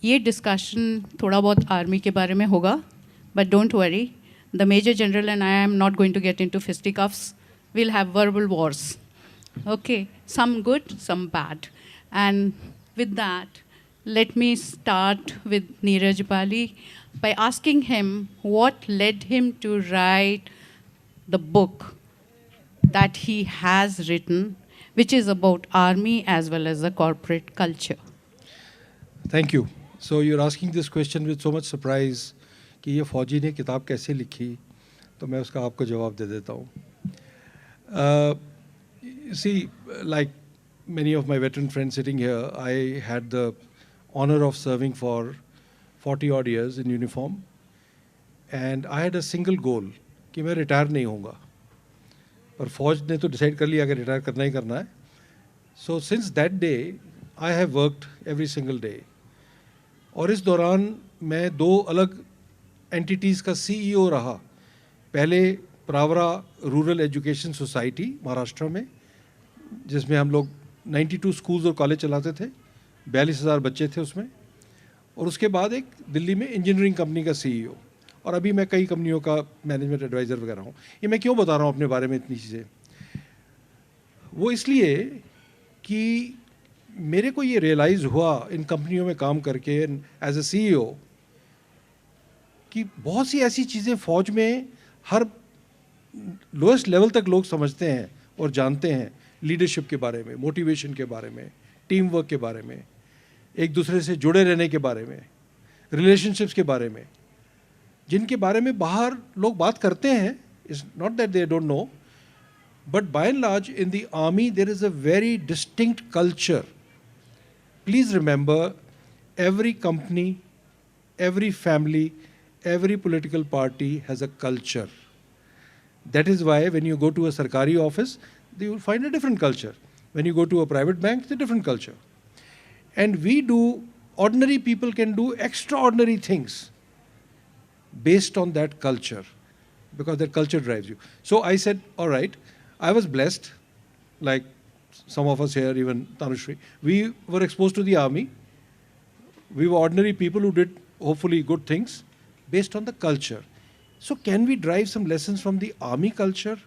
ये डिस्कशन थोड़ा बहुत आर्मी के बारे में होगा, but don't worry, the Major General and I am not going to get into fisticuffs. We'll have verbal wars. Okay, some good, some bad. And with that, let me start with Neeraj Bali by asking him what led him to write the book that he has written, which is about army as well as the corporate culture. Thank you. So you're asking this question with so much surprise कि ये फौजी ने किताब कैसे लिखी, तो मैं उसका आपको जवाब दे देता हूँ. See, like many of my veteran friends sitting here, I had the honor of serving for 40 odd years in uniform, and I had a single goal कि मैं रिटायर नहीं होऊंगा. पर फौज ने तो डिसाइड कर लिया कि रिटायर करना ही करना है. So since that day, I have worked every single day. और इस दौरान मैं 2 अलग एंटिटीज़ का CEO रहा. पहले Pravara rural education society Maharashtra में, जिसमें हम लोग 92 स्कूल्स और कॉलेज चलाते थे, 42,000 बच्चे थे उसमें. और उसके बाद एक दिल्ली में इंजीनियरिंग कंपनी का CEO. और अभी मैं कई कंपनियों का मैनेजमेंट एडवाइज़र वगैरह हूँ. ये मैं क्यों बता रहा हूँ अपने बारे में इतनी चीज़ें? वो इसलिए कि मेरे को ये रियलाइज़ हुआ इन कंपनियों में काम करके एज ए CEO कि बहुत सी ऐसी चीज़ें फ़ौज में हर लोएस्ट लेवल तक लोग समझते हैं और जानते हैं. लीडरशिप के बारे में, मोटिवेशन के बारे में, टीम वर्क के बारे में, एक दूसरे से जुड़े रहने के बारे में, रिलेशनशिप्स के बारे में, जिनके बारे में बाहर लोग बात करते हैं. It's not that they don't know, but by and large in the army there is a very distinct culture. Please remember, every company, every family, every political party has a culture. That is why when you go to a sarkari office, you will find a different culture. When you go to a private bank, it's a different culture. And ordinary people can do extraordinary things based on that culture, because that culture drives you. So I said, all right, I was blessed, like some of us here, even Tanushree, we were exposed to the army. We were ordinary people who did hopefully good things based on the culture. So can we drive some lessons from the army culture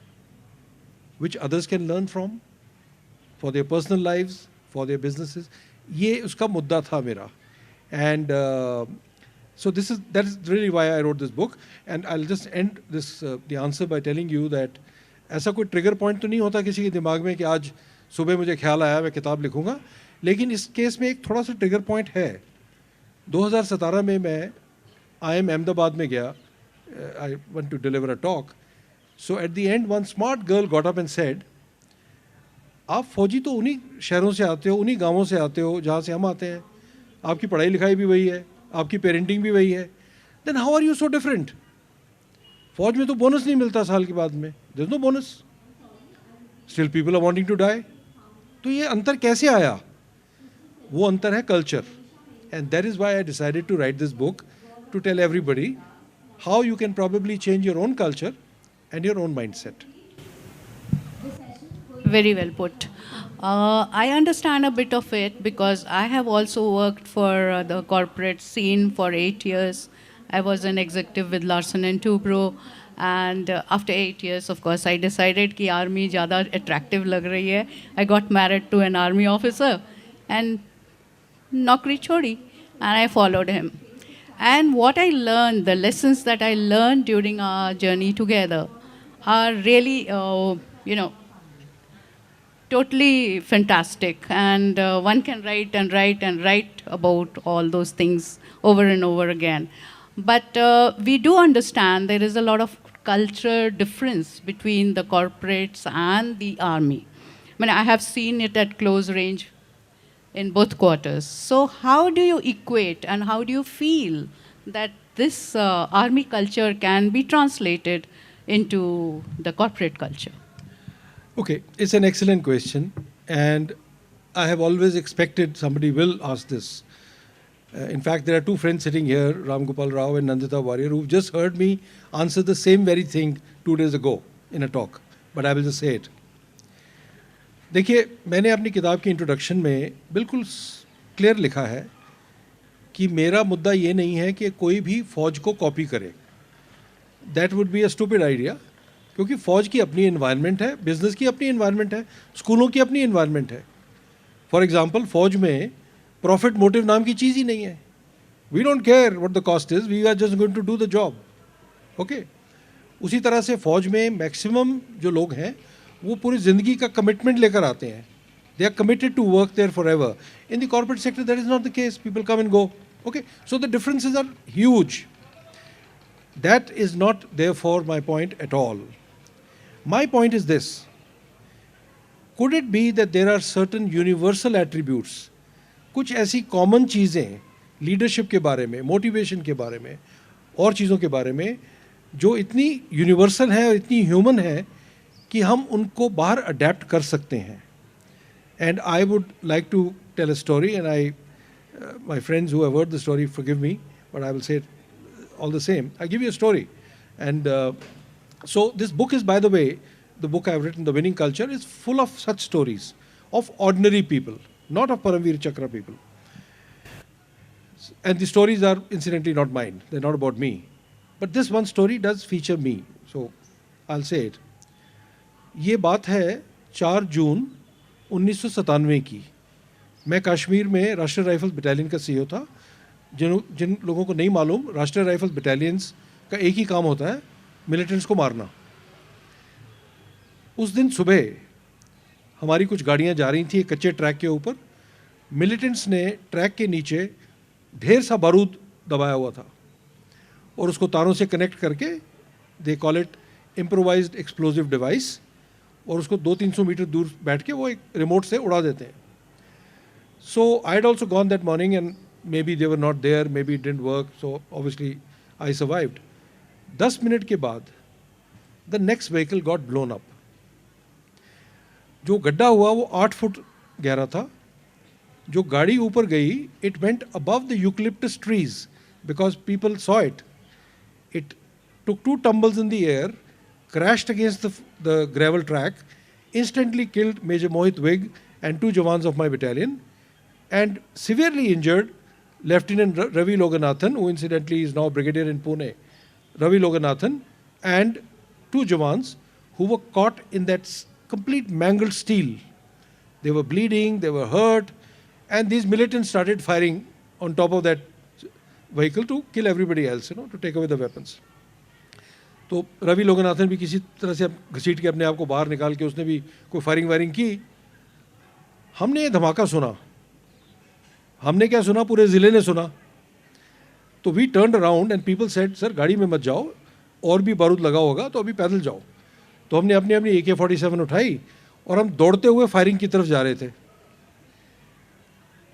which others can learn from for their personal lives, for their businesses? ये उसका मुद्दा था मेरा. And so that is really why I wrote this book. And I'll just end this the answer by telling you that ऐसा कोई trigger point तो नहीं होता किसी के दिमाग में कि आज सुबह मुझे ख्याल आया मैं किताब लिखूंगा. लेकिन इस केस में एक थोड़ा सा ट्रिगर पॉइंट है. 2017 में मैं IIM अहमदाबाद में गया. I went to deliver a talk. So at the end, one smart girl got up and said, आप फौजी तो उन्हीं शहरों से आते हो, उन्हीं गांवों से आते हो जहाँ से हम आते हैं. आपकी पढ़ाई लिखाई भी वही है, आपकी पेरेंटिंग भी वही है. Then how are you so different? फौज में तो बोनस नहीं मिलता साल के बाद में. There's no bonus. Still people are wanting to die. तो ये अंतर कैसे आया? वो अंतर है culture. And that is why I decided to write this book, to tell everybody how you can probably change your own culture and your own mindset. Very well put. I understand a bit of it because I have also worked for the corporate scene for 8 years. I was an executive with Larsen and Toubro, and after 8 years, of course, I decided कि army ज़्यादा attractive लग रही है. I got married to an army officer, and नौकरी छोड़ी, and I followed him. And what I learned, the lessons that I learned during our journey together are really, totally fantastic. And one can write and write and write about all those things over and over again. But we do understand there is a lot of cultural difference between the corporates and the army. I mean, I have seen it at close range in both quarters. So how do you equate and how do you feel that this army culture can be translated into the corporate culture? Okay, it's an excellent question, and I have always expected somebody will ask this. In fact, there are 2 friends sitting here, Ram Gopal Rao and Nandita Warrior, who've just heard me answer the same very thing 2 days ago in a talk, but I will just say it. देखिए, मैंने अपनी किताब की introduction में बिल्कुल clear लिखा है कि मेरा मुद्दा ये नहीं है कि कोई भी फ़ौज को कॉपी करे, that would be a stupid idea, क्योंकि फ़ौज की अपनी इन्वायरमेंट है, बिजनेस की अपनी इन्वायरमेंट है, स्कूलों की अपनी इन्वायरमेंट है. फॉर एग्जाम्पल, फ़ौज में प्रॉफिट मोटिव नाम की चीज़ ही नहीं है. We don't care what the cost is, we are just going to do the job. Okay. उसी तरह से फ़ौज में मैक्सिमम जो लोग हैं वो पूरी ज़िंदगी का कमिटमेंट लेकर आते हैं. They are committed to work there forever. In the corporate sector that is not the case. People come and go. Okay, so the differences are huge. That is not therefore my point at all. My point is this: could it be that there are certain universal attributes, कुछ ऐसी common चीज़ें leadership के बारे में, motivation के बारे में और चीज़ों के बारे में जो इतनी universal है और इतनी human है कि हम उनको बाहर adapt कर सकते हैं. And I would like to tell a story, and my friends who have heard the story, forgive me, but I will say it all the same. I'll give you a story. And so this book is, by the way, the book I've written, The Winning Culture, is full of such stories of ordinary people, not of Paramveer Chakra people. And the stories are incidentally not mine. They're not about me. But this one story does feature me. So I'll say it. ये बात है 4 जून 1997 की. मैं कश्मीर में राष्ट्रीय rifles battalion का CEO था. जिन लोगों को नहीं मालूम, राष्ट्रीय राइफल्स बटालियंस का एक ही काम होता है, मिलिटेंट्स को मारना. उस दिन सुबह हमारी कुछ गाड़ियां जा रही थी एक कच्चे ट्रैक के ऊपर. मिलिटेंट्स ने ट्रैक के नीचे ढेर सा बारूद दबाया हुआ था और उसको तारों से कनेक्ट करके, they call it improvised explosive device, और उसको 200-300 मीटर दूर बैठ के वो एक रिमोट से उड़ा देते हैं. So I had also gone that morning, and maybe they were not there, maybe it didn't work, so obviously I survived. 10 minute के बाद the next vehicle got blown up. जो गड्ढा हुआ वो 8 फुट गहरा था. जो गाड़ी ऊपर गई, it went above the eucalyptus trees because people saw it. It took 2 tumbles in the air, crashed against the gravel track, instantly killed Major Mohit Wig and 2 jawans of my battalion, and severely injured Lieutenant Ravi Loganathan, who incidentally is now brigadier in Pune, Ravi Loganathan, and 2 jawans who were caught in that complete mangled steel. They were bleeding, they were hurt, and these militants started firing on top of that vehicle to kill everybody else, to take away the weapons. तो रवि लोगनाथन भी किसी तरह से घसीट के अपने आप को बाहर निकाल के उसने भी कोई फायरिंग वायरिंग की. हमने ये धमाका सुना. हमने क्या सुना, पूरे ज़िले ने सुना. तो we turned around and people said, sir गाड़ी में मत जाओ, और भी बारूद लगा होगा तो अभी पैदल जाओ. तो हमने अपनी अपनी AK-47 उठाई और हम दौड़ते हुए फायरिंग की तरफ जा रहे थे.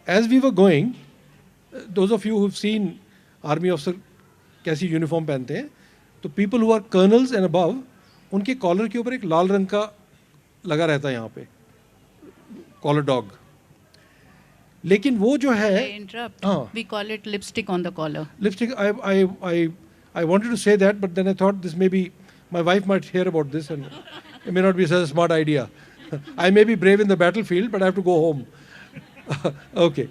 As we were going, those of you who have seen army officer कैसी यूनिफॉर्म पहनते हैं, तो people who are colonels and above, उनके कॉलर के ऊपर एक लाल रंग का लगा रहता है यहाँ पे, कॉलर डॉग. लेकिन वो जो है, हाँ, we call it lipstick on the collar. Lipstick. I wanted to say that, but then I thought this may be, my wife might hear about this and it may not be such a smart idea. I may be brave in the battlefield, but I have to go home. Okay.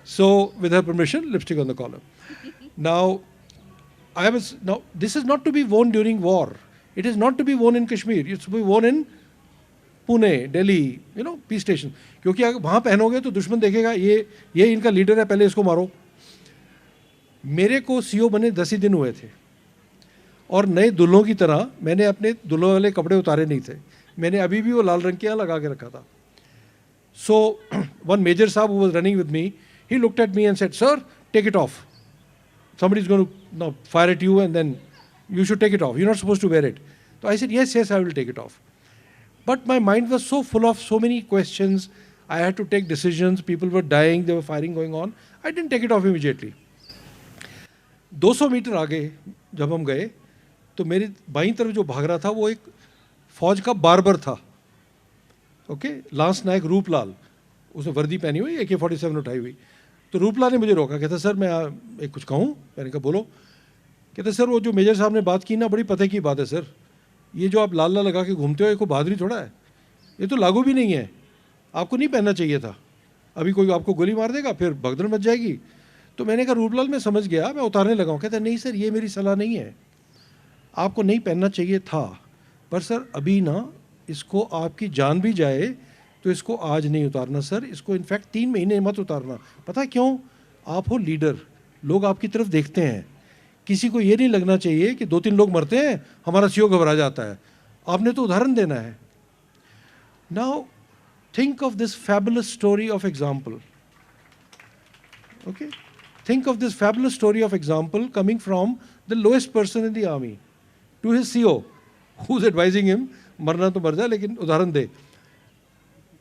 So with her permission, lipstick on the collar. Now this is not to be worn during war. It is not to be worn in Kashmir. It's to be worn in Pune, Delhi, peace station. क्योंकि अगर वहाँ पहनोगे तो दुश्मन देखेगा ये इनका leader है, पहले इसको मारो. मेरे को सीओ बने 10 ही दिन हुए थे और नए दुल्हों की तरह मैंने अपने दुल्हों वाले कपड़े उतारे नहीं थे. मैंने अभी भी वो लाल रंग के यहाँ लगा के रखा था. So one major sahab who was running with me, he looked at me and said, sir take it off. somebody is going to fire at you and then you should take it off. You're not supposed to wear it. So I said, yes, I will take it off. But my mind was so full of so many questions. I had to take decisions. People were dying. There were firing going on. I didn't take it off immediately. 200 metre आगे जब हम गए तो मेरी बाईं तरफ जो भाग रहा था वो एक फौज का बार्बर था. ओके, लांस नायक रूपलाल, उसने वर्दी पहनी हुई, AK-47 उठाई हुई. तो रूपलाल ने मुझे रोका, कहता सर मैं एक कुछ कहूँ. मैंने कहा बोलो. कहते सर वो जो मेजर साहब ने बात की ना, बड़ी पते की बात है सर. ये जो आप लाल लाल लगा के घूमते हो, ये कोई बहादुरी थोड़ा है, ये तो लागू भी नहीं है, आपको नहीं पहनना चाहिए था. अभी कोई आपको गोली मार देगा, फिर भगदड़ मच जाएगी. तो मैंने कहा रूपलाल मैं समझ गया, मैं उतारने लगा हूँ। कहता नहीं सर ये मेरी सलाह नहीं है, आपको नहीं पहनना चाहिए था, पर सर अभी ना इसको आपकी जान भी जाए तो इसको आज नहीं उतारना सर, इसको इनफैक्ट 3 महीने मत उतारना। पता है क्यों? आप हो लीडर, लोग आपकी तरफ देखते हैं, किसी को ये नहीं लगना चाहिए कि 2-3 लोग मरते हैं हमारा सीईओ घबरा जाता है, आपने तो उदाहरण देना है। Now think of this fabulous story of example. Okay? Think of this fabulous story of example coming from the lowest person in the army to his CEO, who's advising him, मरना तो मर जा लेकिन उदाहरण दे.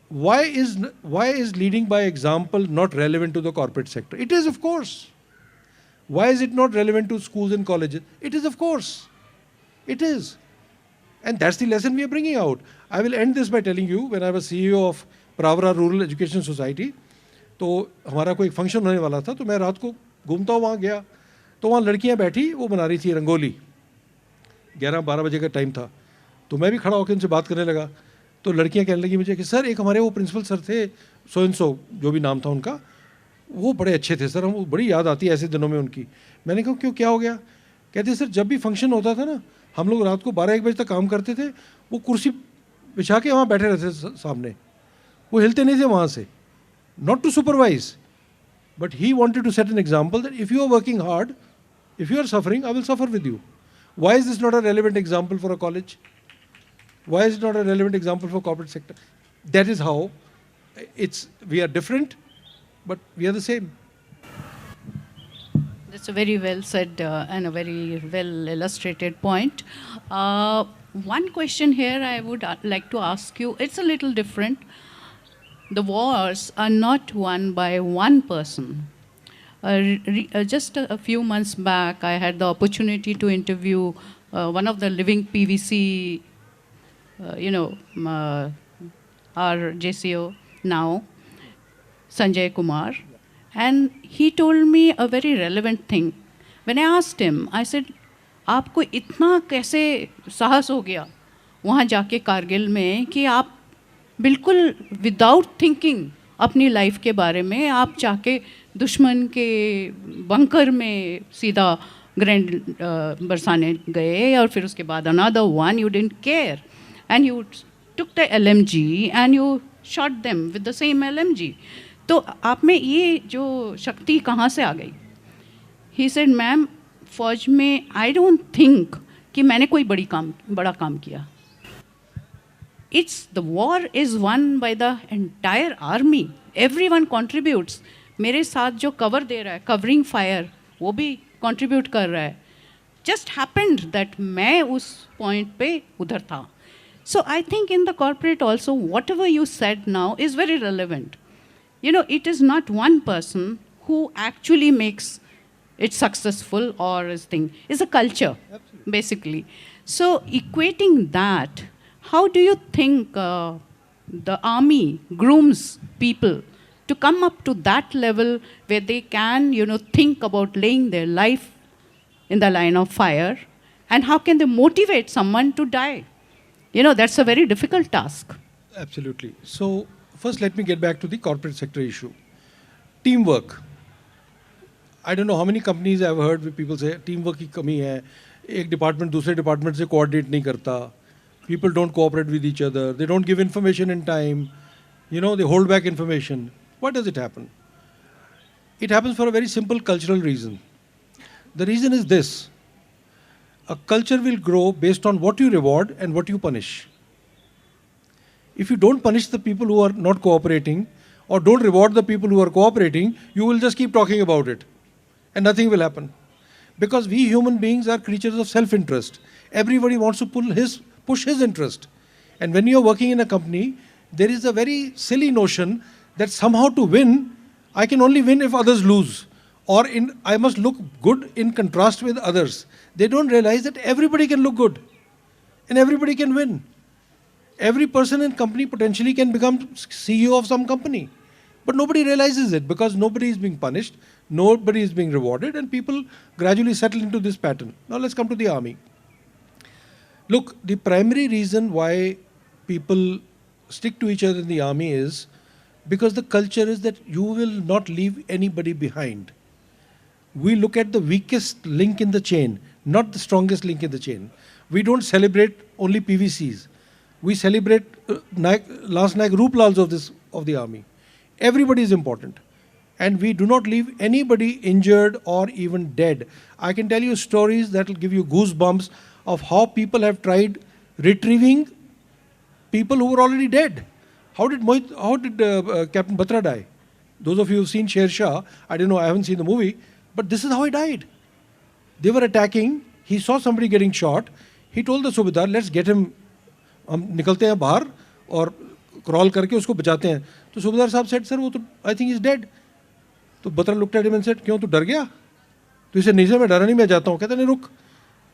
Why is leading by example not relevant to the corporate sector? It is, of course. Why is it not relevant to schools and colleges? It is, of course. It is. And that's the lesson we are bringing out. I will end this by telling you, when I was CEO of Pravara Rural Education Society, तो हमारा कोई function होने वाला था, तो मैं रात को घूमता हुआ वहाँ गया, तो वहाँ लड़कियाँ बैठी, वो बना रही थी रंगोली, 11-12 बजे का टाइम था, तो मैं भी खड़ा होकर उनसे बात करने लगा। तो लड़कियाँ कहने लगी मुझे कि सर एक हमारे वो प्रिंसिपल सर थे, सो एंड सो जो भी नाम था उनका, वो बड़े अच्छे थे सर, हम बड़ी याद आती है ऐसे दिनों में उनकी। मैंने कहा क्यों, क्या हो गया? कहते सर जब भी फंक्शन होता था ना, हम लोग रात को 12-1 बजे तक काम करते थे, वो कुर्सी बिछा के वहाँ बैठे रहते थे सामने, वो हिलते नहीं थे वहाँ से, not to supervise, but he wanted to set an example that if you are working hard, if you are suffering, I will suffer with you. Why is this not a relevant example for a college? Why is it not a relevant example for corporate sector? That is how we are different, but we are the same. That's a very well said and a very well illustrated point. One question here I would like to ask you, it's a little different. The wars are not won by one person. Just a few months back, I had the opportunity to interview one of the living PVC, our JCO now, Sanjay Kumar. And he told me a very relevant thing. When I asked him, I said, आपको इतना कैसे साहस हो गया वहाँ जाके कारगिल में कि आप बिल्कुल विदाउट थिंकिंग अपनी लाइफ के बारे में आप जाके दुश्मन के बंकर में सीधा ग्रेंड बरसाने गए, और फिर उसके बाद another one you didn't care and you took the LMG and you shot them with the same LMG. तो आप में ये जो शक्ति कहाँ से आ गई? ही सेड मैम, फौज में आई डोंट थिंक कि मैंने कोई बड़ा काम किया. It's the war is won by the entire army. Everyone contributes. मेरे साथ जो कवर दे रहा है, कवरिंग फायर, वो भी कंट्रीब्यूट कर रहा है. Just happened that मैं उस पॉइंट पे उधर था. So I think in the corporate also, whatever you said now is very relevant. You know, it is not one person who actually makes it successful or is thing. It's a culture, absolutely, basically. So equating that, how do you think the army grooms people to come up to that level where they can, think about laying their life in the line of fire, and how can they motivate someone to die? That's a very difficult task. Absolutely. So first let me get back to the corporate sector issue. Teamwork. I don't know how many companies I've heard where people say teamwork की कमी है, एक department दूसरे department से coordinate नहीं करता, people don't cooperate with each other, they don't give information in time, they hold back information. Why does it happen? It happens for a very simple cultural reason. The reason is this: a culture will grow based on what you reward and what you punish. If you don't punish the people who are not cooperating, or don't reward the people who are cooperating, you will just keep talking about it and nothing will happen. Because we human beings are creatures of self-interest. Everybody wants to push his interest. And when you are working in a company, there is a very silly notion that somehow to win, I can only win if others lose, or I must look good in contrast with others. They don't realize that everybody can look good and everybody can win. Every person in company potentially can become CEO of some company. But nobody realizes it because nobody is being punished, nobody is being rewarded, and people gradually settle into this pattern. Now let's come to the army. Look, the primary reason why people stick to each other in the army is because the culture is that you will not leave anybody behind. We look at the weakest link in the chain, not the strongest link in the chain. We don't celebrate only PVCs. We celebrate last Naik Ruplals of the army. Everybody is important. And we do not leave anybody injured or even dead. I can tell you stories that will give you goosebumps of how people have tried retrieving people who were already dead. How did Captain Batra die? Those of you who've seen Sher Shah, I don't know, I haven't seen the movie, but this is how he died. They were attacking, he saw somebody getting shot, he told the Subedar, let's get him, हम निकलते हैं बाहर और crawl करके उसको बचाते हैं. तो सूबेदार साहब सेड, सर वो तो आई थिंक इज डेड. तो Batra looked at him and said, क्यों तू डर गया? तो इसे नहीं सर मैं डरा नहीं, मैं जाता हूँ. कहता नहीं रुक,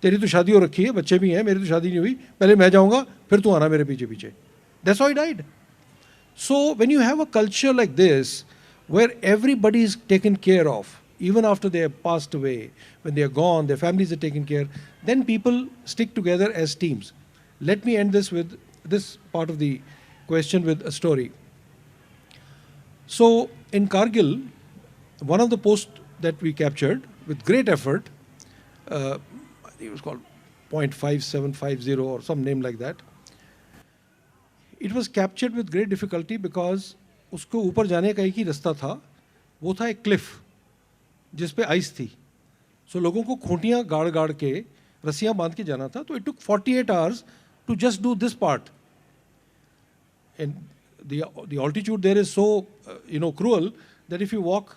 तेरी तो शादी हो रखी है, बच्चे भी हैं, मेरी तो शादी नहीं हुई, पहले मैं जाऊँगा फिर तू आना मेरे पीछे पीछे. That's how he died. So when you have a culture like this, where everybody is taken care of, even after they have passed away, when they are gone, their families are taken care, then people stick together as teams. Let me end this with this part of the question with a story. So in Kargil, one of the posts that we captured with great effort, I think it was called 0.5750 or some name like that. It was captured with great difficulty because उसको ऊपर जाने का एक ही रास्ता था, वो था एक क्लिफ जिस पे आइस थी. सो लोगों को खूंटियाँ गाड़ गाड़ के रस्सियाँ बांध के जाना था. तो it took 48 hours to just do this part. And the altitude there is so cruel that if you walk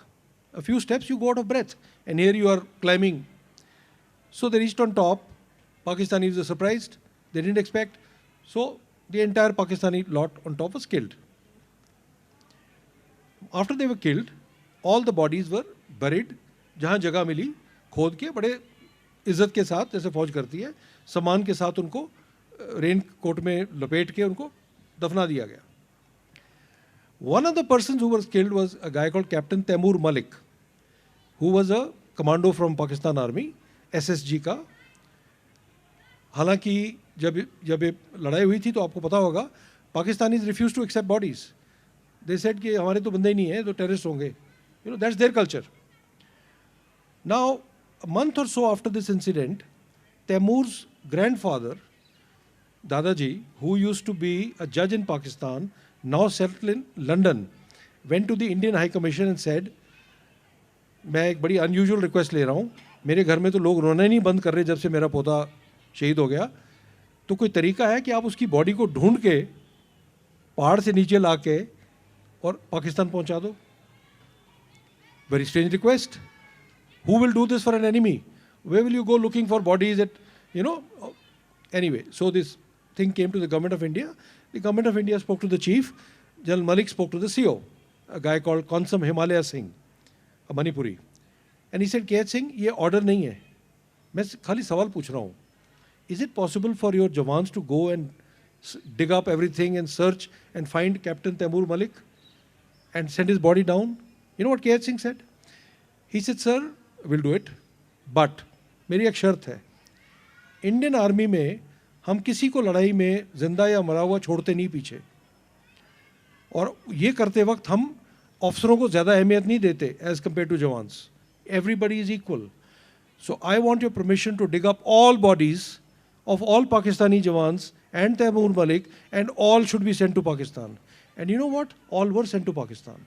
a few steps you go out of breath, and here you are climbing. So they reached on top. Pakistanis were surprised, they didn't expect. So the entire Pakistani lot on top was killed. After they were killed, all the bodies were buried. जहाँ जगह मिली खोद के बड़े इज्जत के साथ, जैसे फौज करती है, सम्मान के साथ उनको रेन कोट में लपेट के उनको दफना दिया गया. One of the persons who was killed was a guy called Captain Taimur Malik, who was a commando from Pakistan Army, SSG का. हालांकि जब ये लड़ाई हुई थी तो आपको पता होगा, Pakistanis refuse to accept bodies. They said कि हमारे तो बंदे ही नहीं हैं, तो टेररिस्ट होंगे. That's their culture. Now a month or so after this incident, Taimur's grandfather, Dadaji, who used to be a judge in Pakistan, now settled in London, went to the Indian High Commission and said, मैं एक बड़ी unusual request ले रहा हूँ, मेरे घर में तो लोग रोना ही नहीं बंद कर रहे जब से मेरा पोता शहीद हो गया, तो कोई तरीका है कि आप उसकी बॉडी को ढूंढ के पहाड़ से नीचे ला के और पाकिस्तान पहुंचा दो. Very strange request. Who will do this for an enemy? Where will you go looking for bodies at, Anyway, so this thing came to the government of India. The government of India spoke to the chief. General Malik spoke to the CO, a guy called Konsam Himalaya Singh, a Manipuri. And he said, K.H. Singh, ये order नहीं है. मैं खाली सवाल पूछ रहा हूँ. Is it possible for your Jawans to go and dig up everything and search and find Captain Taimur Malik and send his body down? You know what K.H. Singh said? He said, sir, we'll do it, but मेरी एक शर्त है. Indian army में हम किसी को लड़ाई में जिंदा या मरा हुआ छोड़ते नहीं पीछे, और ये करते वक्त हम ऑफिसरों को ज़्यादा अहमियत नहीं देते as compared to jawans. Everybody is equal. So I want your permission to dig up all bodies of all Pakistani Jawans and Taimur Malik, and all should be sent to Pakistan. And you know what? All were sent to Pakistan.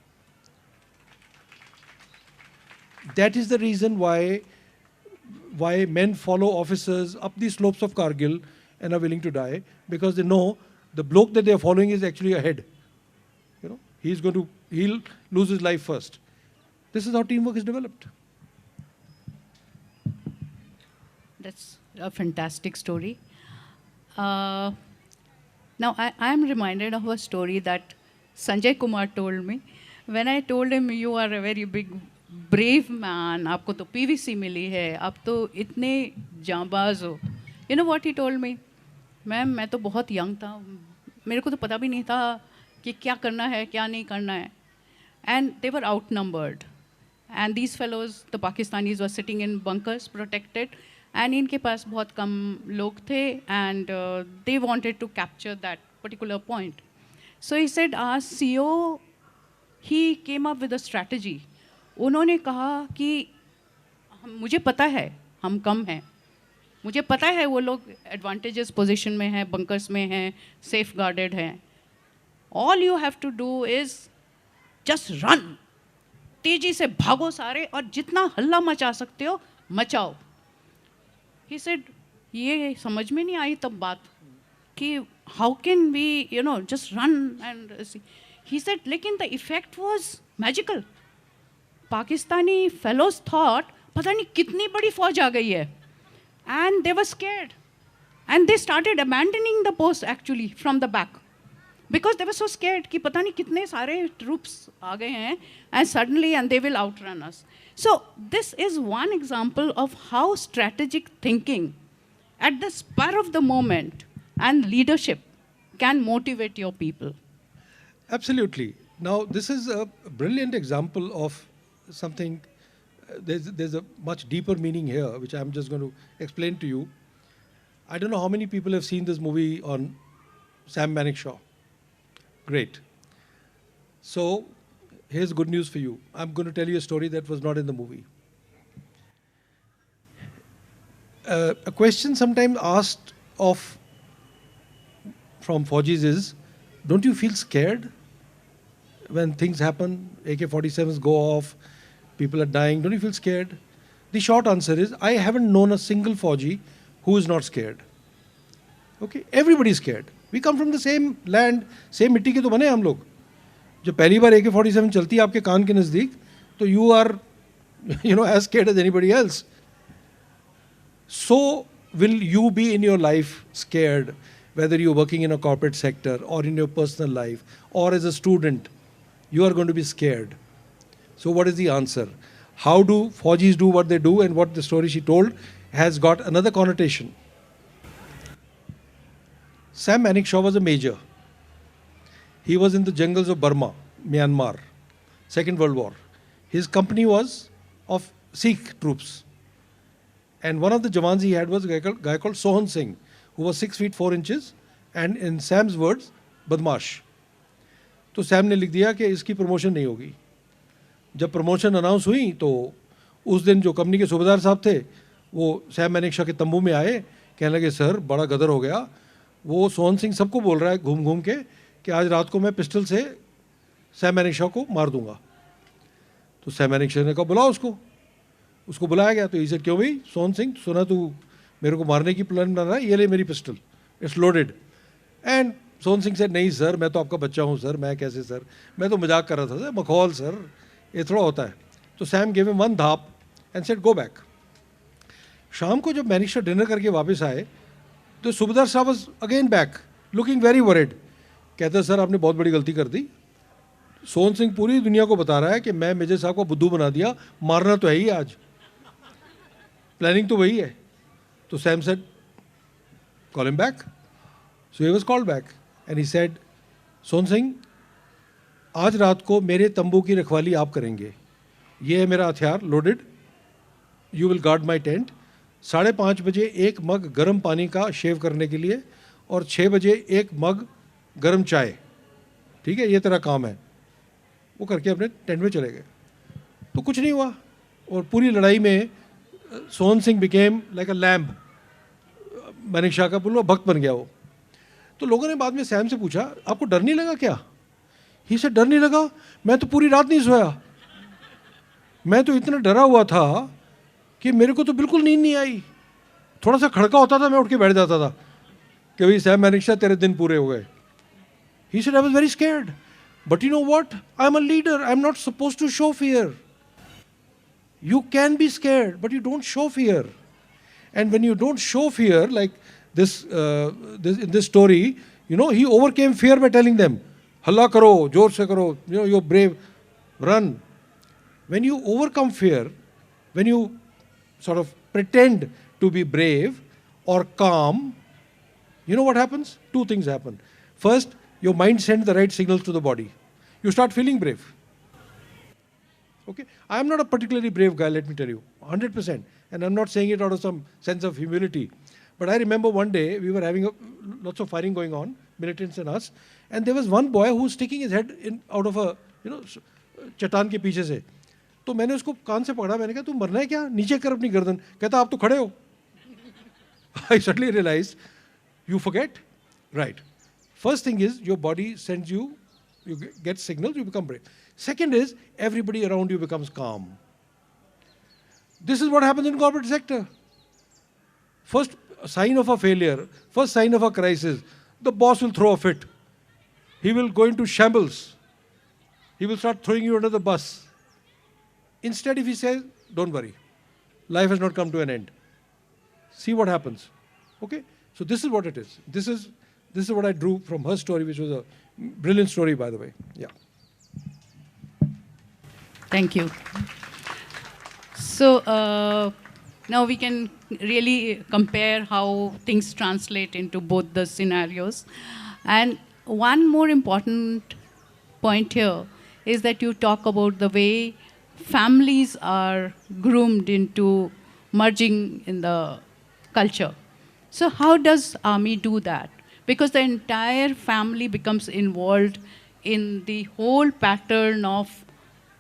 That is the reason why men follow officers up the slopes of Kargil and are willing to die, because they know the bloke that they are following is actually ahead. He'll lose his life first. This is how teamwork is developed. That's a fantastic story. Now, I am reminded of a story that Sanjay Kumar told me. When I told him, you are a very big, brave man, आपको तो PVC मिली है, आप तो इतने जांबाज हो. You know what he told me? Ma'am, मैं तो बहुत यंग था, मेरे को तो पता भी नहीं था कि क्या करना है, क्या नहीं करना है. And they were outnumbered. And these fellows, the Pakistanis, were sitting in bunkers, protected. And इनके पास बहुत कम लोग थे, and they wanted to capture that particular point. So he said, our CEO, he came up with a strategy. उन्होंने कहा कि मुझे पता है हम कम हैं, मुझे पता है वो लोग एडवांटेजेस पोजीशन में हैं, बंकर्स में हैं, सेफ गार्डेड हैं. All you have to do is just run, तेजी से भागो सारे और जितना हल्ला मचा सकते हो मचाओ. ही सेड, ये समझ में नहीं आई तब बात कि how can we just run and. He said लेकिन the effect was magical. Pakistani fellows thought पता नहीं कितनी बड़ी फौज आ गई है, and they were scared and they started abandoning the post actually from the back because they were so scared कि पता नहीं कितने सारे troops आ गए हैं and suddenly and they will outrun us. So this is one example of how strategic thinking at the spur of the moment and leadership can motivate your people. Absolutely. Now, this is a brilliant example of something. There's a much deeper meaning here, which I'm just going to explain to you. I don't know how many people have seen this movie on Sam Manekshaw. Great. So, here's good news for you. I'm going to tell you a story that was not in the movie. A question sometimes asked from Fauji's is, don't you feel scared when things happen, AK-47s go off, people are dying, don't you feel scared? The short answer is, I haven't known a single Fauji who is not scared. Okay, everybody is scared. We come from the same land, same मिट्टी के तो बने हम लोग. जब पहली बार AK-47 चलती है आपके कान के नज़दीक, तो you are, as scared as anybody else. So will you be in your life scared, whether you're working in a corporate sector or in your personal life or as a student, you are going to be scared. So what is the answer? How do Faujis do what they do, and what the story she told has got another connotation. Sam Manekshaw was a major. He was in the jungles of Burma, Myanmar, Second World War. His company was of Sikh troops. And one of the jawans he had was a guy called Sohan Singh, who was 6 feet 4 inches, and in Sam's words, badmash. तो Sam ने लिख दिया कि इसकी promotion नहीं होगी. जब promotion announce हुई तो उस दिन जो कंपनी के सूबेदार साहब थे वो सैम मैनेक्शा के तंबू में आए, कहने लगे सर बड़ा गदर हो गया, वो सोहन सिंह सबको बोल रहा है घूम घूम के कि आज रात को मैं पिस्टल से सैम मैनेक्शा को मार दूंगा. तो सैम मैनेक्शा ने कहा बुलाओ उसको बुलाया गया. तो इसे क्यों भाई सोहन सिंह, सुना तू मेरे को मारने की प्लान बना रहा है, ये ले मेरी pistol, it's loaded. And Sohan Singh से नहीं सर मैं तो आपका बच्चा हूँ सर, मैं कैसे सर, मैं तो मजाक कर रहा था सर, मखौल सर, ये थोड़ा होता है. तो सैम गिव हिम वन धाप एंड सेड गो बैक. शाम को जब मैनेक्शा डिनर करके वापस आए तो सूबेदार साहब was again back looking very worried. कहते सर आपने बहुत बड़ी गलती कर दी. सोहन सिंह पूरी दुनिया को बता रहा है कि मैं मेजर साहब को बुद्धू बना दिया, मारना तो है ही आज, प्लानिंग तो वही है. तो Sam said call him back. So he was called back and he said Sohan Singh आज रात को मेरे तंबू की रखवाली आप करेंगे, ये है मेरा हथियार loaded, you will guard my tent. 5:30 बजे एक मग गर्म पानी का शेव करने के लिए और 6 बजे एक मग गर्म चाय, ठीक है, ये तेरा काम है. वो करके अपने टेंट में चले गए. तो कुछ नहीं हुआ और पूरी लड़ाई में Sohan Singh became like a lamb. Manekshaw का पूरा भक्त बन गया वो. तो लोगों ने बाद में सैम से पूछा आपको डर नहीं लगा क्या? ही से डर नहीं लगा, मैं तो पूरी रात नहीं सोया, मैं तो इतना डरा हुआ था कि मेरे को तो बिल्कुल नींद नहीं आई. थोड़ा सा खड़का होता था मैं उठ के बैठ जाता था कि भाई सैम मैनेक्शा तेरे दिन पूरे हो गए. He said I was very scared, but you know what, I am a leader, I am not supposed to show fear. You can be scared, but you don't show fear. And when you don't show fear, like in this story, he overcame fear by telling them, "Halla karo, जोर से करो, you're brave, run." When you overcome fear, when you sort of pretend to be brave or calm, you know what happens? 2 things happen. First, your mind sends the right signals to the body. You start feeling brave. Okay, I am not a particularly brave guy, let me tell you, 100%. And I'm not saying it out of some sense of humility. But I remember one day we were having lots of firing going on, militants and us, and there was one boy who was sticking his head out of a, चट्टान के पीछे से. तो मैंने उसको कान से पकड़ा, मैंने कहा तू मरना है क्या, नीचे कर अपनी गर्दन. कहता आप तो खड़े हो. I suddenly realized, you forget? Right. First thing is your body sends you, you get signals, you become brave. Second is everybody around you becomes calm. This is what happens in corporate sector. First sign of a failure, first sign of a crisis, the boss will throw a fit. He will go into shambles. He will start throwing you under the bus. Instead, if he says, don't worry, life has not come to an end. See what happens. Okay? So this is what it is. This is what I drew from her story, which was a brilliant story, by the way. Yeah. Thank you. So now we can really compare how things translate into both the scenarios. And one more important point here is that you talk about the way families are groomed into merging in the culture. So how does army do that? Because the entire family becomes involved in the whole pattern of,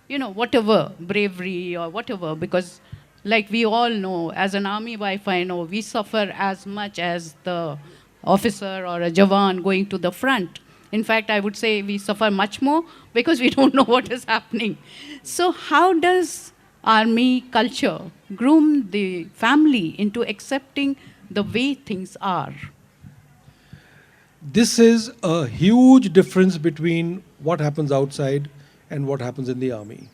whatever, bravery or whatever, because like we all know, as an army wife, I know we suffer as much as the officer or a Jawan going to the front. In fact, I would say we suffer much more because we don't know what is happening. So how does army culture groom the family into accepting the way things are? This is a huge difference between what happens outside and what happens in the army.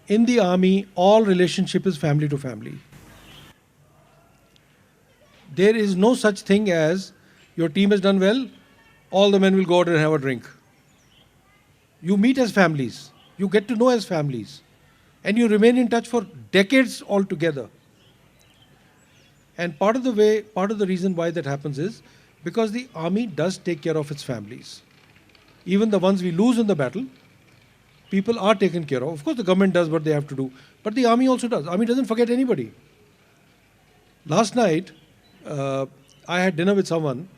In the army, all relationship is family to family. There is no such thing as your team has done well, all the men will go out and have a drink. You meet as families, you get to know as families, and you remain in touch for decades altogether. And part of the reason why that happens is because the army does take care of its families. Even the ones we lose in the battle, people are taken care of. Of course, the government does what they have to do, but the army also does. Army doesn't forget anybody. Last night, I had dinner with someone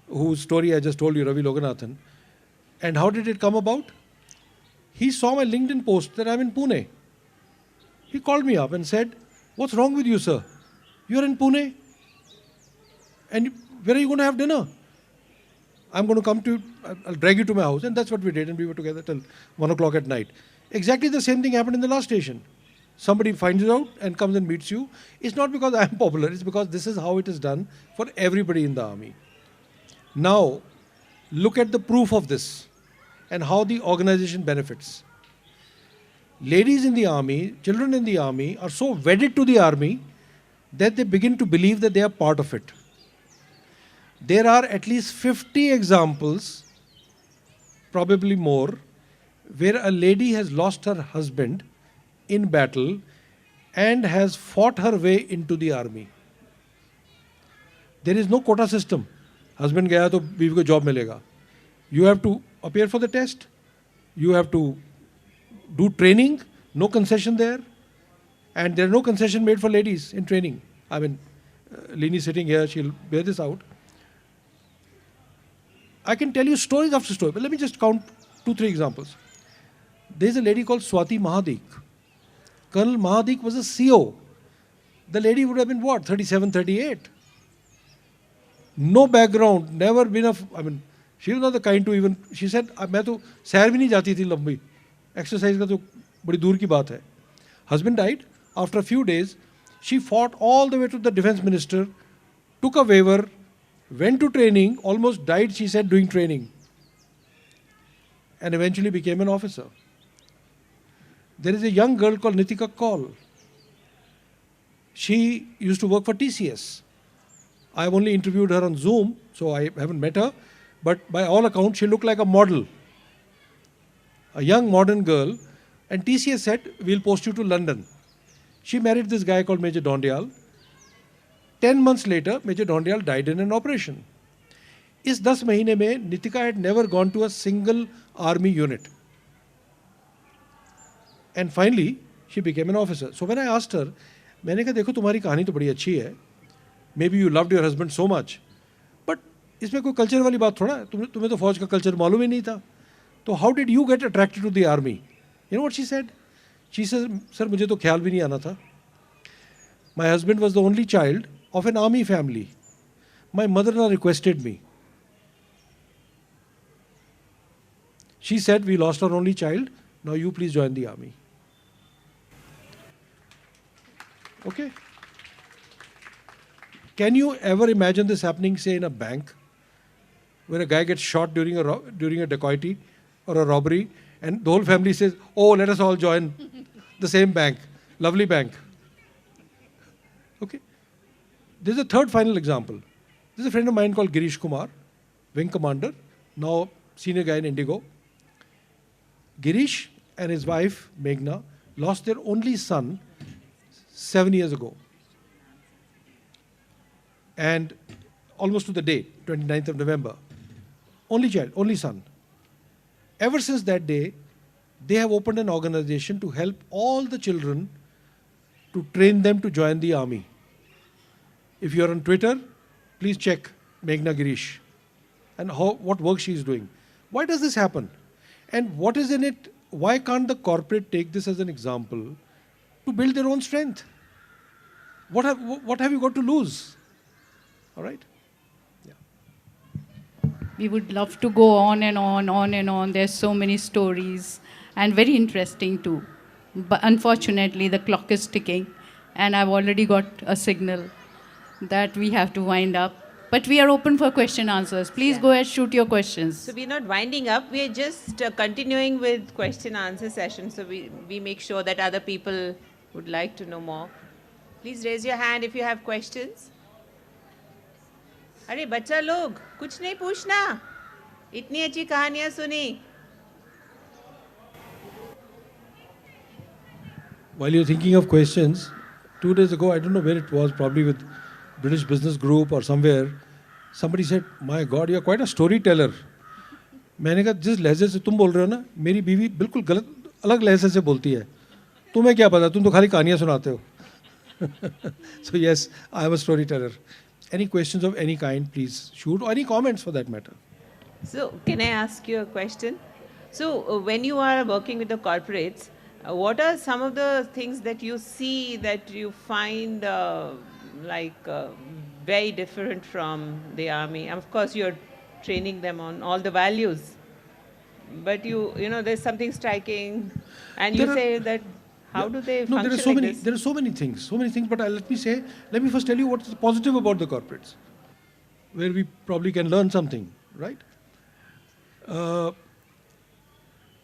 whose story I just told you, Ravi Loganathan. And how did it come about? He saw my LinkedIn post that I'm in Pune. He called me up and said, "What's wrong with you, sir? You're in Pune? And where are you going to have dinner?" "I'm going to come to, I'll drag you to my house." And that's what we did. And we were together till 1 o'clock at night. Exactly the same thing happened in the last station. Somebody finds it out and comes and meets you. It's not because I'm popular. It's because this is how it is done for everybody in the army. Now, look at the proof of this and how the organization benefits. Ladies in the army, children in the army are so wedded to the army that they begin to believe that they are part of it. There are at least 50 examples, probably more, where a lady has lost her husband in battle and has fought her way into the army. There is no quota system. Husband gaya to बीवी को job मिलेगा. You have to appear for the test. You have to do training. No concession there. And there are no concession made for ladies in training. I mean, Lini sitting here, she'll bear this out. I can tell you stories after story, but let me just count 2-3 examples. There's a lady called Swati Mahadik. Colonel Mahadik was a CO. The lady would have been what, 37, 38? No background, never been I mean, she was not the kind to even, she said, मैं तो सैर भी नहीं जाती थी लंबी. Exercise का तो बड़ी दूर की बात है. Husband died. After a few days, she fought all the way to the defense minister, took a waiver, went to training, almost died, she said, doing training, and eventually became an officer. There is a young girl called Nitika Kaul. She used to work for TCS. I have only interviewed her on Zoom, so I haven't met her, but by all accounts, she looked like a model, a young modern girl, and TCS said, "We'll post you to London." She married this guy called Major Dondial. 10 months later, Major Dondial died in an operation. इस 10 महीने में Nitika had never gone to a single army unit. And finally, she became an officer. So when I asked her, मैंने कहा देखो तुम्हारी कहानी तो बड़ी अच्छी है. Maybe you loved your husband so much. But इसमें कोई कल्चर वाली बात थोड़ा है. तुम्हें तो फौज का कल्चर मालूम ही नहीं था. तो how did you get attracted to the army? You know what she said? She says, sir, मुझे तो ख्याल भी नहीं आना था. My husband was the only child of an army family. My mother-in-law requested me. She said, we lost our only child. Now you please join the army. Okay? Can you ever imagine this happening, say, in a bank, where a guy gets shot during a dacoity or a robbery, and the whole family says, oh, let us all join the same bank, lovely bank. Okay? There's a third final example. There's a friend of mine called Girish Kumar, wing commander, now senior guy in Indigo. Girish and his wife, Meghna, lost their only son 7 years ago. And almost to the day, 29th of November. Only child, only son. Ever since that day, they have opened an organization to help all the children to train them to join the army. If you are on Twitter, please check Meghna Girish and what work she is doing. Why does this happen? And what is in it? Why can't the corporate take this as an example to build their own strength? What have you got to lose? All right? Yeah. We would love to go on and on. There's so many stories and very interesting too. But unfortunately, the clock is ticking and I've already got a signal that we have to wind up. But we are open for question answers. Please go ahead, shoot your questions. So we're not winding up. We're just continuing with question answer session. So we make sure that other people would like to know more. Please raise your hand if you have questions. अरे बच्चा लोग कुछ नहीं पूछना इतनी अच्छी कहानियां सुनी. While you're thinking of questions, 2 days ago, I don't know where it was, probably with British Business Group or somewhere, somebody said, my God, you're quite a storyteller. मैंने कहा जिस लहजे से तुम बोल रहे हो ना, मेरी बीवी बिल्कुल गलत अलग लहजे से बोलती है. तुम्हें क्या पता, तुम तो खाली कहानियां सुनाते हो. So yes, I am a storyteller. Any questions of any kind, please shoot, or any comments for that matter. So can I ask you a question? So when you are working with the corporates, what are some of the things that you see that you find very different from the army? Of course, you're training them on all the values, but you know there's something striking, and you say that how do they function there are so like many. this? There are so many things. But let me first tell you what's positive about the corporates, where we probably can learn something, right?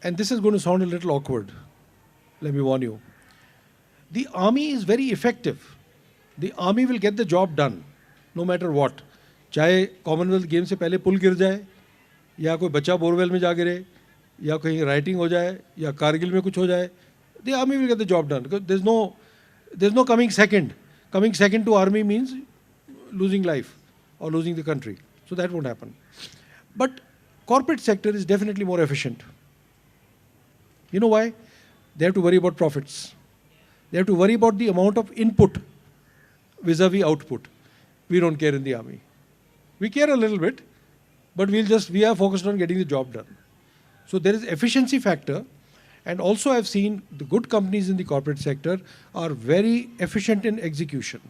And this is going to sound a little awkward. Let me warn you. The army is very effective. The army will get the job done, no matter what. चाहे Commonwealth game से पहले पुल गिर जाए, या कोई बच्चा borewell में जा गिरे, या कहीं राइटिंग हो जाए, या कारगिल में कुछ हो जाए, the army will get the job done. Because there's no coming second. Coming second to army means losing life or losing the country. So that won't happen. But corporate sector is definitely more efficient. You know why? They have to worry about profits. They have to worry about the amount of input vis-a-vis output. We don't care in the army. We care a little bit, but we are focused on getting the job done. So there is efficiency factor. And also I've seen the good companies in the corporate sector are very efficient in execution.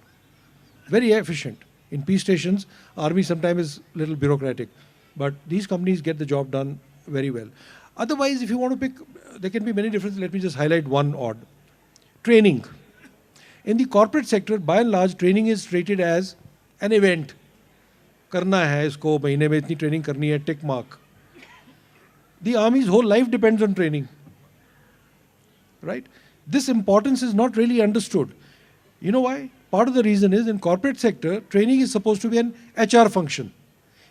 Very efficient. In peace stations, army sometimes is a little bureaucratic. But these companies get the job done very well. Otherwise, if you want to pick, there can be many differences. Let me just highlight one odd. Training. In the corporate sector, by and large, training is treated as an event. करना है इसको महीने में इतनी training करनी है, tick mark. The army's whole life depends on training. Right? This importance is not really understood. You know why? Part of the reason is in corporate sector, training is supposed to be an HR function.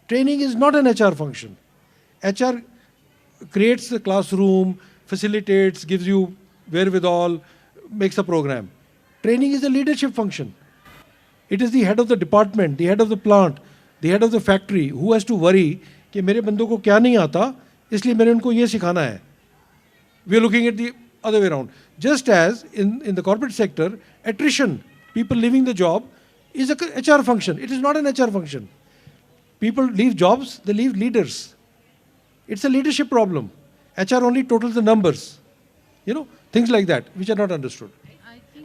Training is not an HR function. HR creates the classroom, facilitates, gives you wherewithal, makes a program. Training is a leadership function. It is the head of the department, the head of the plant, the head of the factory who has to worry कि मेरे बंदों को क्या नहीं आता, इसलिए मैंने उनको ये सिखाना है. We are looking at the other way around. Just as in the corporate sector, attrition, people leaving the job, is a HR function. It is not an HR function. People leave jobs, they leave leaders. It's a leadership problem. HR only totals the numbers. You know, Things like that, which are not understood.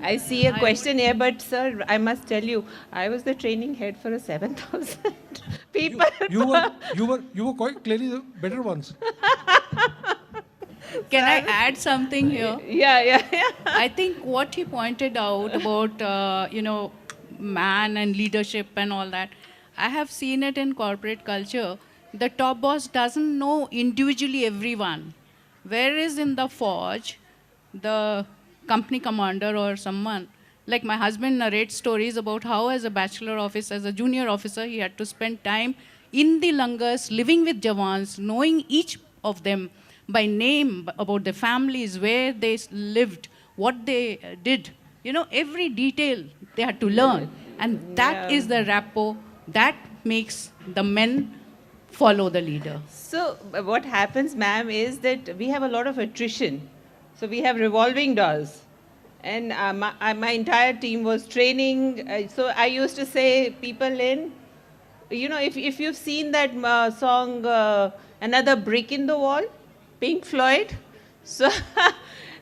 I see a question here, but sir, I must tell you, I was the training head for a 7,000 people. You were quite clearly the better ones. Can I add something here? Yeah. I think what he pointed out about, man and leadership and all that, I have seen it in corporate culture. The top boss doesn't know individually everyone. Whereas in the forge, the company commander or someone, like my husband narrates stories about how as a bachelor officer, as a junior officer, he had to spend time in the langars, living with Jawans, knowing each of them by name, about their families, where they lived, what they did. Every detail they had to learn. And that Yeah. is the rapport that makes the men follow the leader. So what happens, ma'am, is that we have a lot of attrition. So we have revolving doors. And my entire team was training. So I used to say people in, if you've seen that song, Another Brick in the Wall, Pink Floyd. So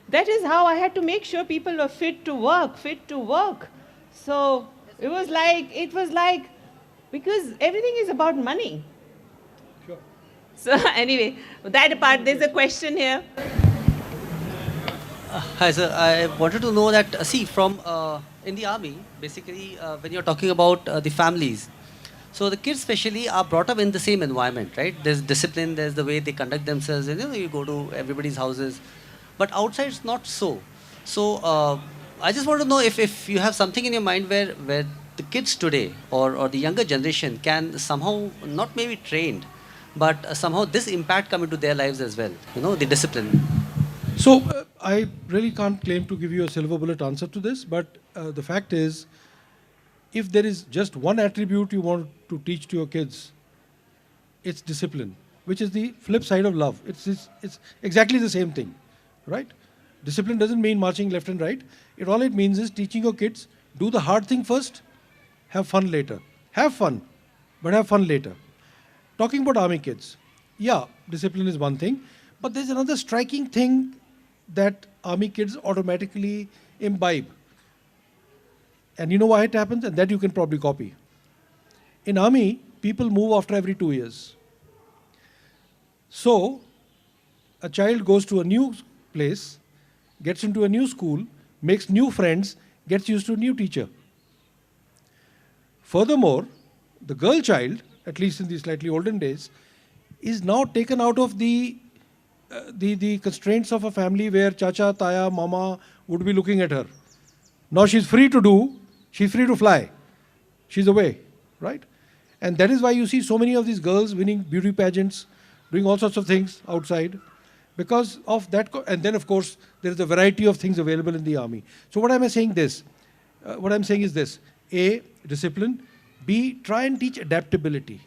that is how I had to make sure people were fit to work. So it was like, because everything is about money. Sure. So anyway, that apart, there's a question here. Hi, sir. I wanted to know that, see, from in the army, basically, when you're talking about the families, so the kids especially are brought up in the same environment, right? There's discipline, there's the way they conduct themselves, and you go to everybody's houses. But outside, it's not so. So I just want to know if you have something in your mind where the kids today or the younger generation can somehow, not maybe trained, but somehow this impact come into their lives as well, the discipline. So I really can't claim to give you a silver bullet answer to this, but the fact is, if there is just one attribute you want to teach to your kids, it's discipline, which is the flip side of love. It's exactly the same thing, right? Discipline doesn't mean marching left and right. All it means is teaching your kids, do the hard thing first, have fun later. Have fun, but have fun later. Talking about army kids, yeah, discipline is one thing, but there's another striking thing that army kids automatically imbibe. And you know why it happens? And that you can probably copy. In army, people move after every 2 years. So, a child goes to a new place, gets into a new school, makes new friends, gets used to a new teacher. Furthermore, the girl child, at least in the slightly olden days, is now taken out of the constraints of a family where chacha, taya, mama would be looking at her. Now she's free to fly. She's away, right? And that is why you see so many of these girls winning beauty pageants, doing all sorts of things outside, because of that. And then, of course, there is a variety of things available in the army. So what am I saying this? What I'm saying is this. A, discipline. B, try and teach adaptability,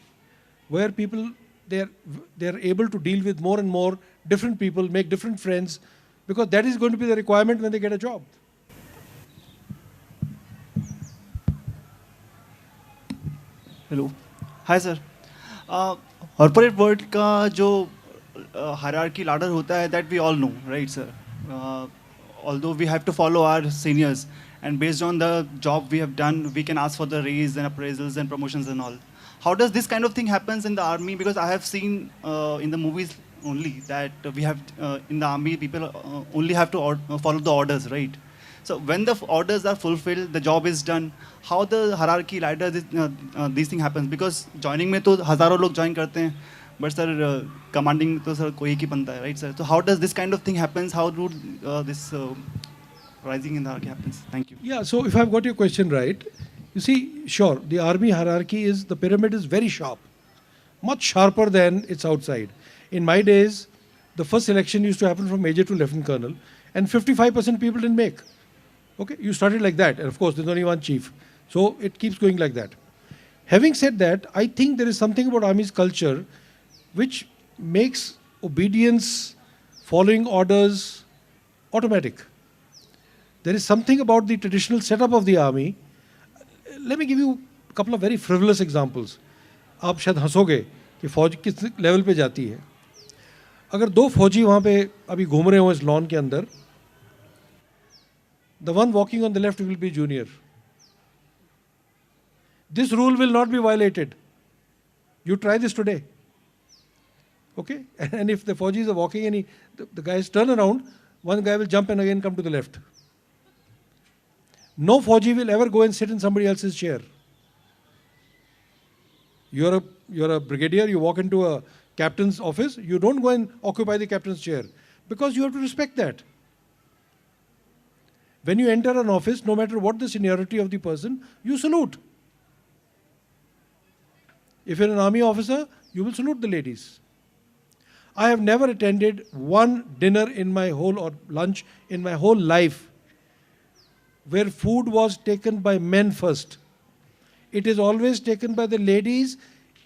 where people, they're able to deal with more and more different people, make different friends, because that is going to be the requirement when they get a job. Hello hi sir corporate world का जो hierarchy ladder होता है that we all know right sir although we have to follow our seniors and based on the job we have done we can ask for the raise and appraisals and promotions and all. How does this kind of thing happens in the army? Because I have seen in the movies only that we have in the army people only have to follow the orders, right? So when the orders are fulfilled, the job is done. How the hierarchy ladder these thing happens? Because joining में तो हजारों लोग join करते हैं, but sir commanding तो sir कोई एक ही बनता है, right sir? So how does this kind of thing happens? How do this rising in the hierarchy happens? Thank you. Yeah, so if I've got your question right, you see, sure, the army hierarchy the pyramid is very sharp, much sharper than it's outside. In my days, the first selection used to happen from major to lieutenant colonel, and 55% people didn't make. Okay, you started like that, and of course, there's only one chief. So it keeps going like that. Having said that, I think there is something about army's culture which makes obedience, following orders, automatic. There is something about the traditional setup of the army. Let me give you a couple of very frivolous examples. आप शायद हंसोगे कि फौज किस level पे जाती है. अगर दो फौजी वहाँ पे अभी घूम रहे हो इस लॉन के अंदर, The one walking on the left will be junior. This rule will not be violated. You try this today. Okay? And if the Faujis are walking and the guys turn around, one guy will jump and again come to the left. No Fauji will ever go and sit in somebody else's chair. You're a brigadier, you walk into a captain's office, you don't go and occupy the captain's chair because you have to respect that. When you enter an office, no matter what the seniority of the person, you salute. If you're an army officer, you will salute the ladies. I have never attended one dinner in my whole, or lunch in my whole life, where food was taken by men first. It is always taken by the ladies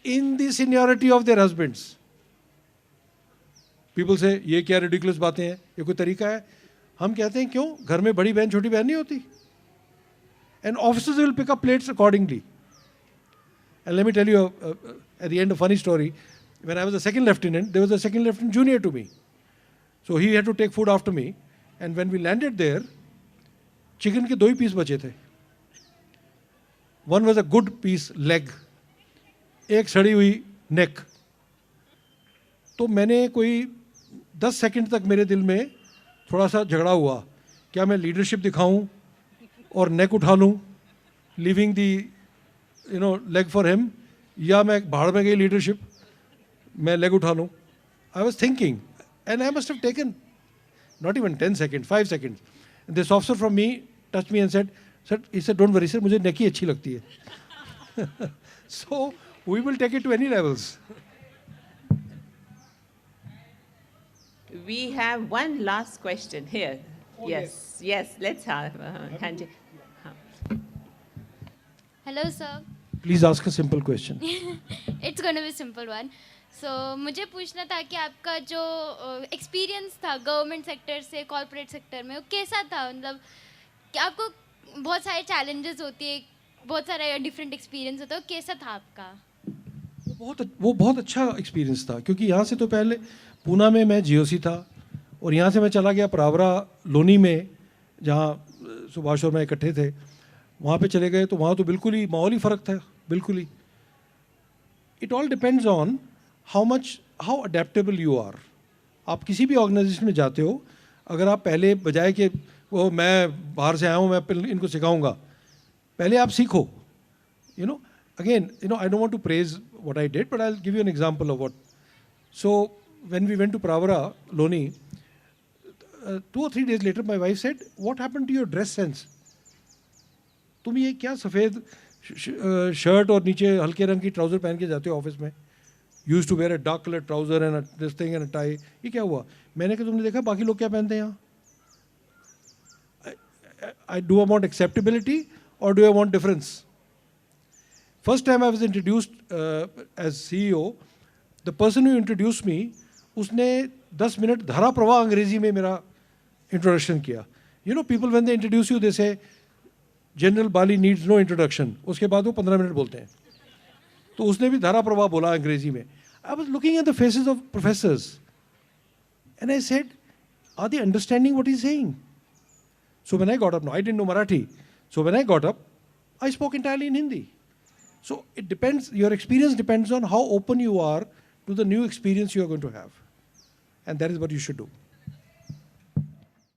in the seniority of their husbands. People say, ये क्या ridiculous बातें हैं, ये कोई तरीका है? हम कहते हैं क्यों? घर में बड़ी बहन छोटी बहन नहीं होती. And officers will pick up plates accordingly. And let me tell you, at the end, a funny story. When I was a second lieutenant, there was a second lieutenant junior to me. So he had to take food after me. And when we landed there, chicken के 2 piece बचे थे. One was a good piece leg, एक सड़ी हुई neck. तो मैंने कोई 10 second तक मेरे दिल में थोड़ा सा झगड़ा हुआ. क्या मैं लीडरशिप दिखाऊं और नेक उठा लूं, leaving the leg for him, या मैं भाड़ में गई लीडरशिप, मैं लेग उठा लूं. I was thinking and I must have taken not even 10 seconds, 5 seconds. This officer from me touch me and said, sir, he said, don't worry sir, मुझे नेक ही अच्छी लगती है. So we will take it to any levels. We have one last question here. Oh, yes, let's have Kanji. Hello, sir. Please ask a simple question. It's going to be a simple one. So, मुझे पूछना था कि आपका जो experience था government sector से corporate sector में, वो कैसा था? मतलब कि आपको बहुत सारे चैलेंजेस होती है, बहुत सारे डिफरेंट एक्सपीरियंस होता है, कैसा था आपका? वो बहुत अच्छा एक्सपीरियंस था, क्योंकि यहाँ से तो पहले पूना में मैं जीओसी था और यहाँ से मैं चला गया परावरा लोनी में, जहाँ सुभाष और मैं इकट्ठे थे. वहाँ पे चले गए तो वहाँ तो बिल्कुल ही माहौल ही फ़र्क था, बिल्कुल ही. It all depends on how adaptable you are. आप किसी भी ऑर्गेनाइजेशन में जाते हो, अगर आप पहले बजाय कि वो मैं बाहर से आया हूँ, मैं इनको सिखाऊंगा, पहले आप सीखो. Again, I don't want to praise what I did, but I'll give you an example of what. So when we went to Pravara, Loni, 2 or 3 days later, my wife said, what happened to your dress sense? तुम ये क्या सफ़ेद shirt और नीचे हल्के रंग की trouser पहन के जाते हो ऑफिस में? Use to wear a dark colour trouser and this thing and a tie. ये क्या हुआ? मैंने कहा, तुमने देखा बाकी लोग क्या पहनते हैं यहाँ? Do I want acceptability or do I want difference? First time I was introduced as CEO, the person who introduced me, उसने 10 मिनट धारा प्रवाह अंग्रेजी में मेरा इंट्रोडक्शन किया. People when they introduce you, they say, General Bali needs no introduction. उसके बाद वो 15 मिनट बोलते हैं. तो उसने भी धारा प्रवाह बोला अंग्रेजी में. I was looking at the faces of professors and I said, are they understanding what he's saying? So when I got up, no, I didn't know Marathi. So when I got up, I spoke entirely in Hindi. So it depends, your experience depends on how open you are to the new experience you are going to have. And that is what you should do.